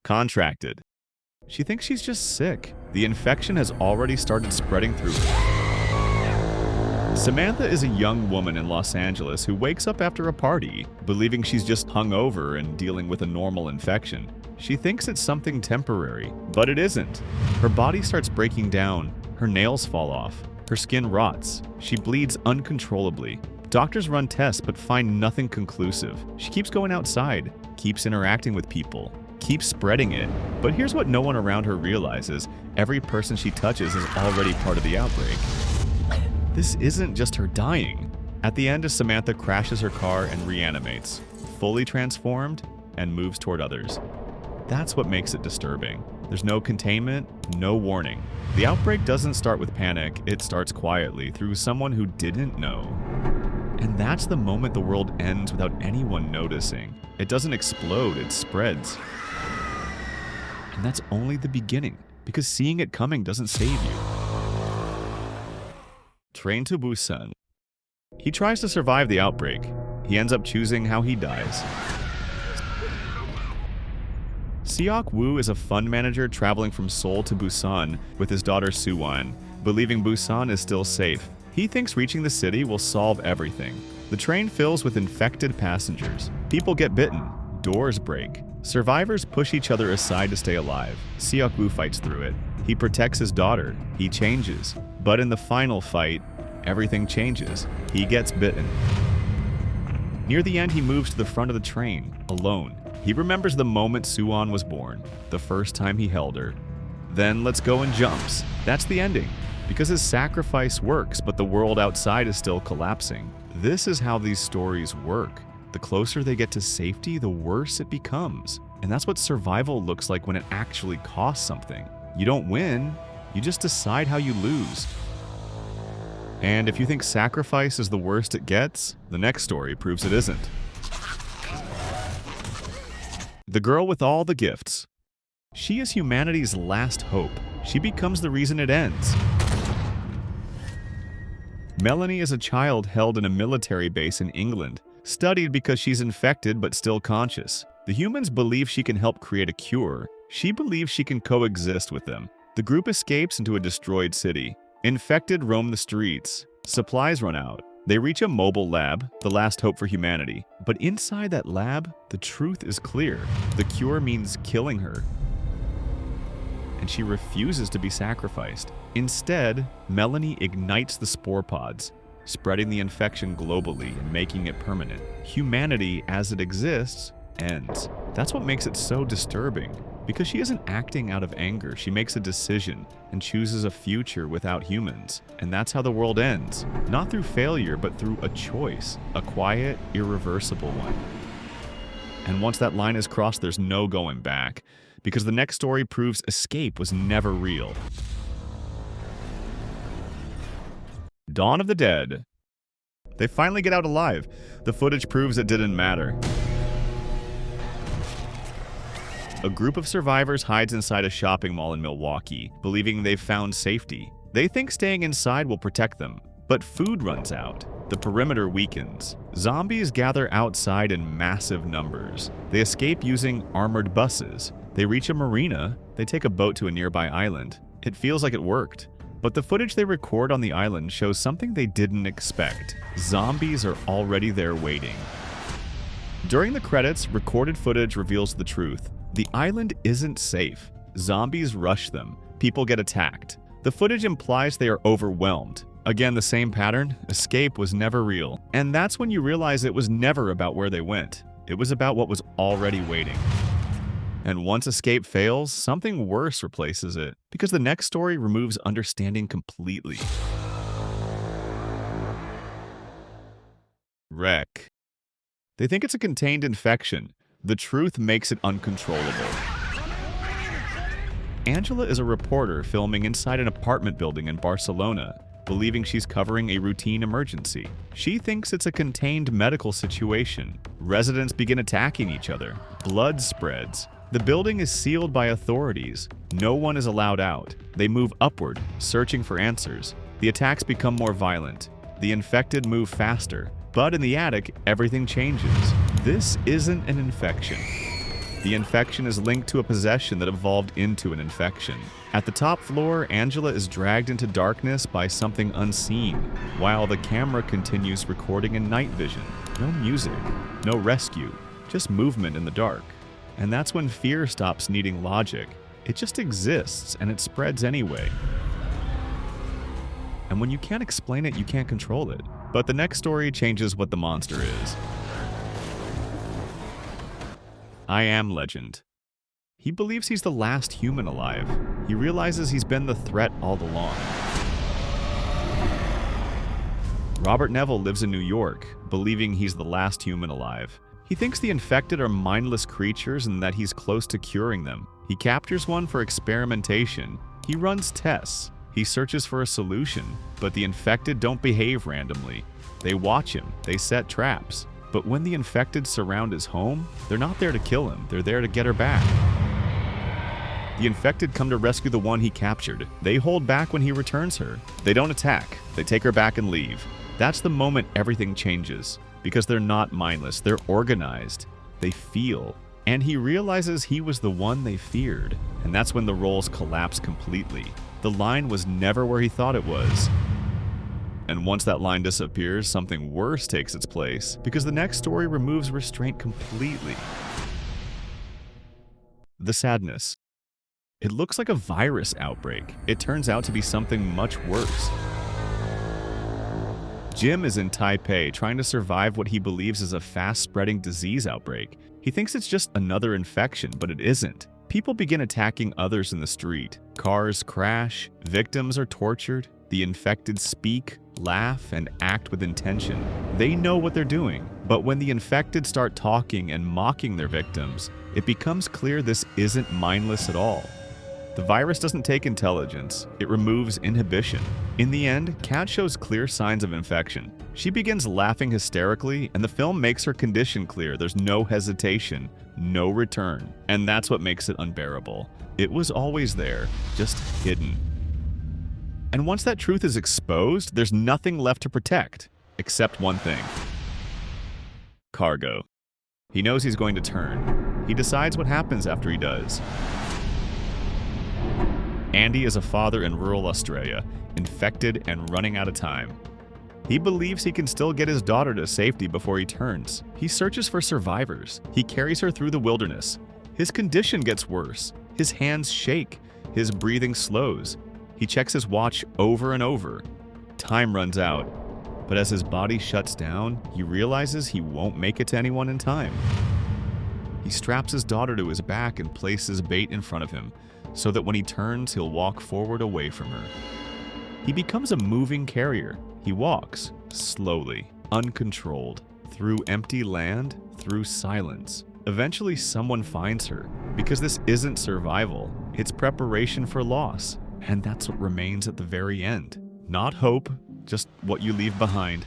Contracted. She thinks she's just sick. The infection has already started spreading through her. Samantha is a young woman in Los Angeles who wakes up after a party, believing she's just hungover and dealing with a normal infection. She thinks it's something temporary, but it isn't. Her body starts breaking down, her nails fall off, her skin rots, she bleeds uncontrollably. Doctors run tests but find nothing conclusive. She keeps going outside, keeps interacting with people, keeps spreading it. But here's what no one around her realizes: every person she touches is already part of the outbreak. This isn't just her dying. At the end, Samantha crashes her car and reanimates, fully transformed, and moves toward others. That's what makes it disturbing. There's no containment, no warning. The outbreak doesn't start with panic, it starts quietly through someone who didn't know. And that's the moment the world ends without anyone noticing. It doesn't explode, it spreads. And that's only the beginning, because seeing it coming doesn't save you. Train to Busan. He tries to survive the outbreak. He ends up choosing how he dies. Seok Woo is a fund manager traveling from Seoul to Busan with his daughter Suwon, believing Busan is still safe. He thinks reaching the city will solve everything. The train fills with infected passengers. People get bitten. Doors break. Survivors push each other aside to stay alive. Seok Woo fights through it. He protects his daughter. He changes. But in the final fight, everything changes. He gets bitten. Near the end, he moves to the front of the train, alone. He remembers the moment Suwon was born, the first time he held her. Then lets go and jumps. That's the ending. Because his sacrifice works, but the world outside is still collapsing. This is how these stories work. The closer they get to safety, the worse it becomes. And that's what survival looks like when it actually costs something. You don't win, you just decide how you lose. And if you think sacrifice is the worst it gets, the next story proves it isn't. The girl with all the gifts. She is humanity's last hope. She becomes the reason it ends. Melanie is a child held in a military base in England, studied because she's infected but still conscious. The humans believe she can help create a cure. She believes she can coexist with them. The group escapes into a destroyed city. Infected roam the streets. Supplies run out. They reach a mobile lab, the last hope for humanity. But inside that lab, the truth is clear. The cure means killing her. And she refuses to be sacrificed. Instead, Melanie ignites the spore pods, spreading the infection globally and making it permanent. Humanity, as it exists, ends. That's what makes it so disturbing. Because she isn't acting out of anger, she makes a decision and chooses a future without humans. And that's how the world ends. Not through failure, but through a choice. A quiet, irreversible one. And once that line is crossed, there's no going back. Because the next story proves escape was never real. Dawn of the Dead. They finally get out alive. The footage proves it didn't matter. A group of survivors hides inside a shopping mall in Milwaukee, believing they've found safety. They think staying inside will protect them. But food runs out. The perimeter weakens. Zombies gather outside in massive numbers. They escape using armored buses. They reach a marina. They take a boat to a nearby island. It feels like it worked. But the footage they record on the island shows something they didn't expect. Zombies are already there waiting. During the credits, recorded footage reveals the truth. The island isn't safe. Zombies rush them. People get attacked. The footage implies they are overwhelmed. Again, the same pattern. Escape was never real. And that's when you realize it was never about where they went. It was about what was already waiting. And once escape fails, something worse replaces it. Because the next story removes understanding completely. Wreck. They think it's a contained infection. The truth makes it uncontrollable. Angela is a reporter filming inside an apartment building in Barcelona, believing she's covering a routine emergency. She thinks it's a contained medical situation. Residents begin attacking each other. Blood spreads. The building is sealed by authorities. No one is allowed out. They move upward, searching for answers. The attacks become more violent. The infected move faster. But in the attic, everything changes. This isn't an infection. The infection is linked to a possession that evolved into an infection. At the top floor, Angela is dragged into darkness by something unseen, while the camera continues recording in night vision. No music, no rescue, just movement in the dark. And that's when fear stops needing logic. It just exists, and it spreads anyway. And when you can't explain it, you can't control it. But the next story changes what the monster is. I Am Legend. He believes he's the last human alive. He realizes he's been the threat all along. Robert Neville lives in New York, believing he's the last human alive. He thinks the infected are mindless creatures and that he's close to curing them. He captures one for experimentation. He runs tests. He searches for a solution, but the infected don't behave randomly. They watch him. They set traps. But when the infected surround his home, they're not there to kill him. They're there to get her back. The infected come to rescue the one he captured. They hold back when he returns her. They don't attack. They take her back and leave. That's the moment everything changes. Because they're not mindless. They're organized. They feel. And he realizes he was the one they feared. And that's when the roles collapse completely. The line was never where he thought it was. And once that line disappears, something worse takes its place. Because the next story removes restraint completely. The sadness. It looks like a virus outbreak. It turns out to be something much worse. Jim is in Taipei trying to survive what he believes is a fast-spreading disease outbreak. He thinks it's just another infection, but it isn't. People begin attacking others in the street. Cars crash, victims are tortured, the infected speak, laugh, and act with intention. They know what they're doing, but when the infected start talking and mocking their victims, it becomes clear this isn't mindless at all. The virus doesn't take intelligence, it removes inhibition. In the end, Kat shows clear signs of infection. She begins laughing hysterically, and the film makes her condition clear. There's no hesitation, no return. And that's what makes it unbearable. It was always there, just hidden. And once that truth is exposed, there's nothing left to protect, except one thing. Cargo. He knows he's going to turn. He decides what happens after he does. Andy is a father in rural Australia, infected and running out of time. He believes he can still get his daughter to safety before he turns. He searches for survivors. He carries her through the wilderness. His condition gets worse. His hands shake. His breathing slows. He checks his watch over and over. Time runs out. But as his body shuts down, he realizes he won't make it to anyone in time. He straps his daughter to his back and places bait in front of him, so that when he turns, he'll walk forward away from her. He becomes a moving carrier. He walks, slowly, uncontrolled, through empty land, through silence. Eventually, someone finds her, because this isn't survival, it's preparation for loss. And that's what remains at the very end. Not hope, just what you leave behind.